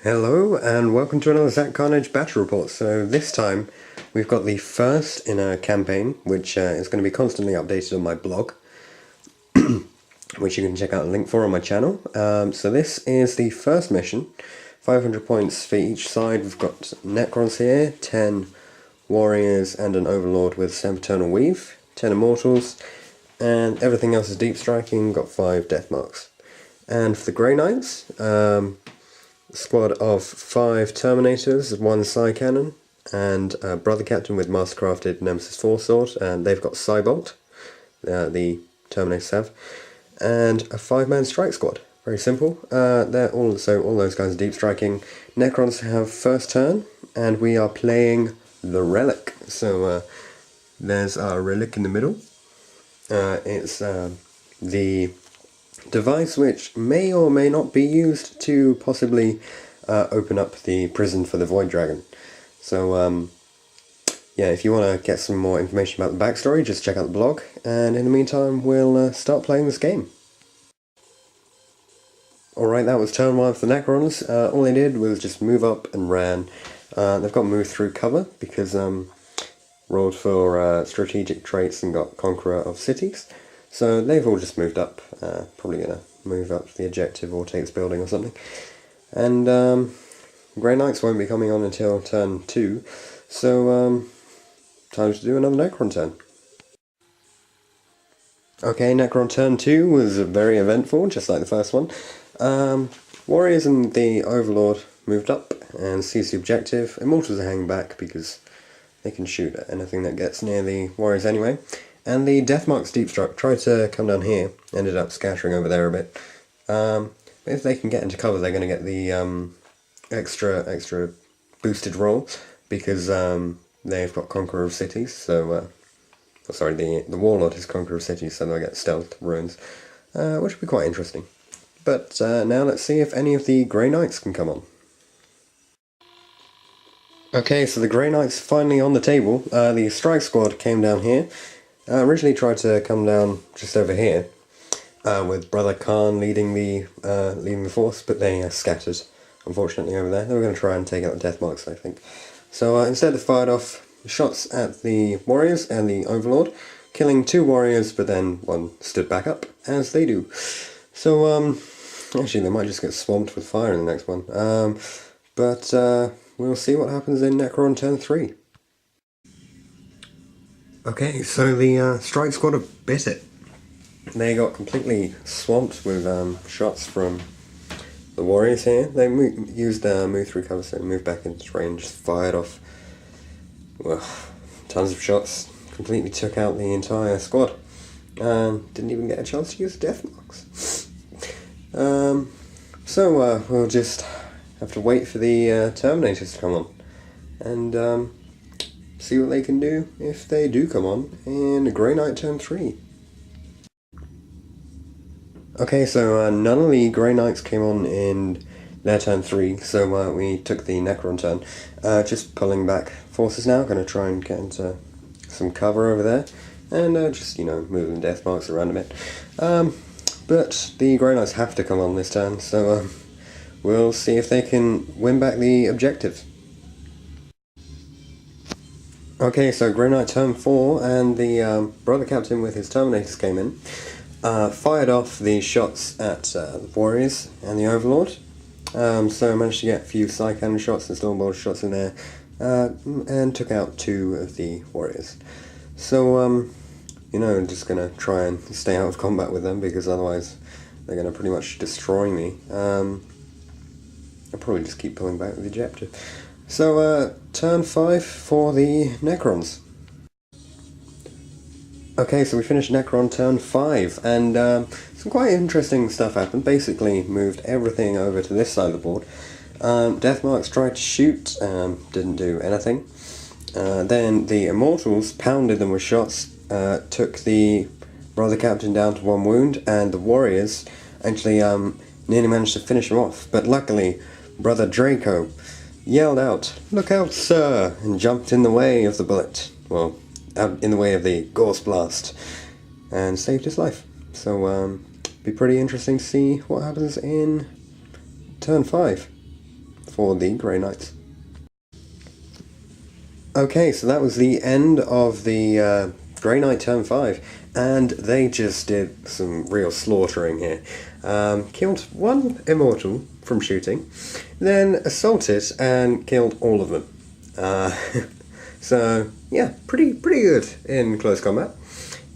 Hello and welcome to another Zack Carnage Battle Report. So this time we've got the first in a campaign which is going to be constantly updated on my blog, which you can check out a link for on my channel. So this is the first mission, 500 points for each side. We've got Necrons here, 10 warriors and an overlord with Sempiternal Weave, 10 immortals, and everything else is deep striking, got 5 death marks. And for the Grey Knights, squad of 5 Terminators, 1 Psy Cannon, and a Brother Captain with Mastercrafted Nemesis Foresword, and they've got Psybolt, the Terminators have, and a 5-man strike squad. Very simple. They're all those guys are deep striking. Necrons have first turn, and we are playing the Relic. So there's our Relic in the middle. It's the device which may or may not be used to possibly open up the prison for the Void Dragon. So yeah, if you want to get some more information about the backstory, just check out the blog, and in the meantime we'll start playing this game. Alright, that was turn 1 for the Necrons. All they did was just move up and ran. They've got moved through cover because rolled for strategic traits and got Conqueror of Cities. So they've all just moved up, probably going to move up the objective or take this building or something. And Grey Knights won't be coming on until turn 2, so time to do another Necron turn. Okay, Necron turn 2 was very eventful, just like the first one. Warriors and the Overlord moved up and seized the objective. Immortals are hanging back because they can shoot at anything that gets near the Warriors anyway. And the Deathmarks Deep Struck tried to come down here, ended up scattering over there a bit. But if they can get into cover, they're going to get the extra boosted roll, because they've got Conqueror of Cities, so... sorry, the Warlord is Conqueror of Cities, so they'll get Stealth Ruins, which will be quite interesting. But now let's see if any of the Grey Knights can come on. Okay, so the Grey Knights finally on the table. The Strike Squad came down here. Originally tried to come down just over here, with Brother Khan leading the force, but they scattered, unfortunately, over there. They were going to try and take out the Deathmarks, I think. So instead they fired off shots at the Warriors and the Overlord, killing 2 Warriors, but then 1 stood back up, as they do. So, actually they might just get swamped with fire in the next one. But we'll see what happens in Necron turn 3. Okay, so the Strike Squad have bit it. They got completely swamped with shots from the Warriors here. They used move through cover, so moved back into range, fired off, well, tons of shots, completely took out the entire squad. Didn't even get a chance to use death marks. So we'll just have to wait for the Terminators to come on, and see what they can do if they do come on in Grey Knight turn 3. Okay, so none of the Grey Knights came on in their turn 3, so we took the Necron turn. Just pulling back forces now, going to try and get into some cover over there, and just, you know, moving death marks around a bit. But the Grey Knights have to come on this turn, so we'll see if they can win back the objective. Okay, so Grey Knight turn 4, and the Brother Captain with his Terminators came in, fired off the shots at the Warriors and the Overlord. So I managed to get a few Psy Cannon shots and Stormbolt shots in there, and took out 2 of the Warriors. So, you know, I'm just going to try and stay out of combat with them, because otherwise they're going to pretty much destroy me. I'll probably just keep pulling back with the objective. So, turn 5 for the Necrons. Okay, so we finished Necron turn 5, and some quite interesting stuff happened. Basically moved everything over to this side of the board. Deathmarks tried to shoot, didn't do anything. Then the Immortals pounded them with shots, took the Brother Captain down to 1 wound, and the Warriors actually nearly managed to finish him off. But luckily, Brother Draco yelled out, "Look out, sir!" and jumped in the way of the bullet. Well, out in the way of the Gorse Blast, and saved his life. So, be pretty interesting to see what happens in turn 5 for for the Grey Knights. Okay, so that was the end of the Grey Knight turn 5, and they just did some real slaughtering here. Killed one Immortal from shooting, then assaulted and killed all of them. So, yeah, pretty good in close combat.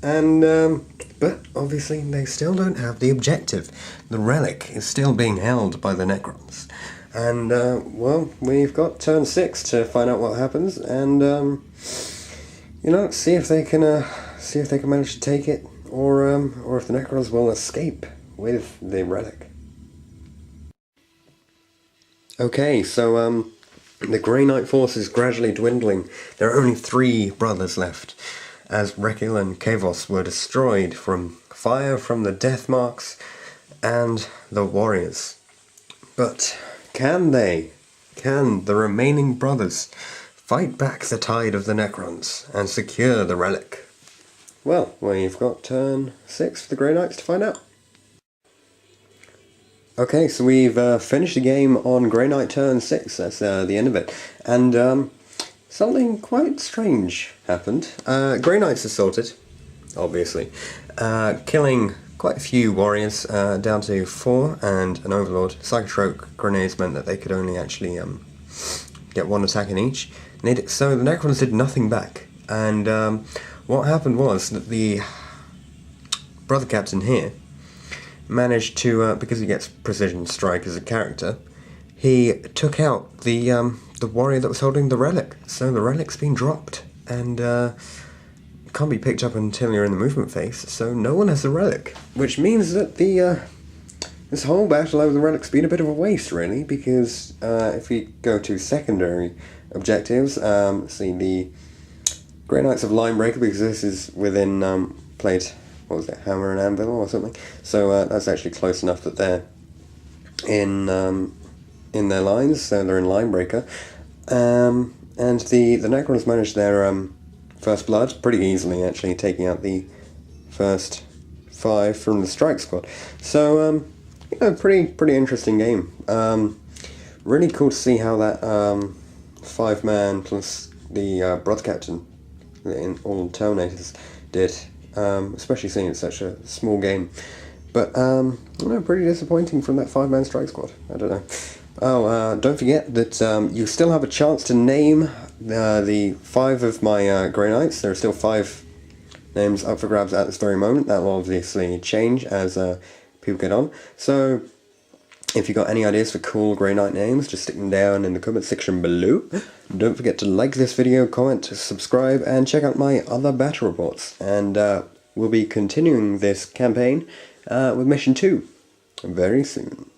And, but obviously they still don't have the objective. The relic is still being held by the Necrons. And, well, we've got turn 6 to find out what happens, and, you know, see if they can manage to take it, or if the Necrons will escape with the relic. Okay, so, the Grey Knight force is gradually dwindling. There are only 3 brothers left, as Rekil and Kavos were destroyed from fire from the death marks and the warriors. But can the remaining brothers fight back the tide of the Necrons and secure the relic? Well, we've got turn 6 for the Grey Knights to find out. Okay, so we've finished the game on Grey Knight turn 6, that's the end of it. And something quite strange happened. Grey Knights assaulted, obviously, killing quite a few warriors, down to 4 and an Overlord. Psychotrope grenades meant that they could only actually get 1 attack in each. So the Necrons did nothing back. And what happened was that the brother captain here managed to, because he gets precision strike as a character, he took out the warrior that was holding the relic. So the relic's been dropped, and can't be picked up until you're in the movement phase, so no one has the relic. Which means that this whole battle over the relic's been a bit of a waste, really, because if we go to secondary objectives, see the Grey Knights of Linebreaker, because this is within played, what was it, Hammer and Anvil or something, so that's actually close enough that they're in their lines, so they're in Linebreaker, and the Necrons managed their First Blood pretty easily, actually, taking out the first 5 from the Strike Squad. So, you know, pretty interesting game. Really cool to see how that 5-man plus the Brother Captain in all Terminators did, especially seeing it's such a small game. But, you know, pretty disappointing from that 5-man Strike Squad. I don't know. Oh, don't forget that you still have a chance to name the 5 of my Grey Knights. There are still 5 names up for grabs at this very moment. That will obviously change as people get on. So, if you got any ideas for cool Grey Knight names, just stick them down in the comment section below. Don't forget to like this video, comment, subscribe, and check out my other battle reports. And we'll be continuing this campaign with Mission 2 very soon.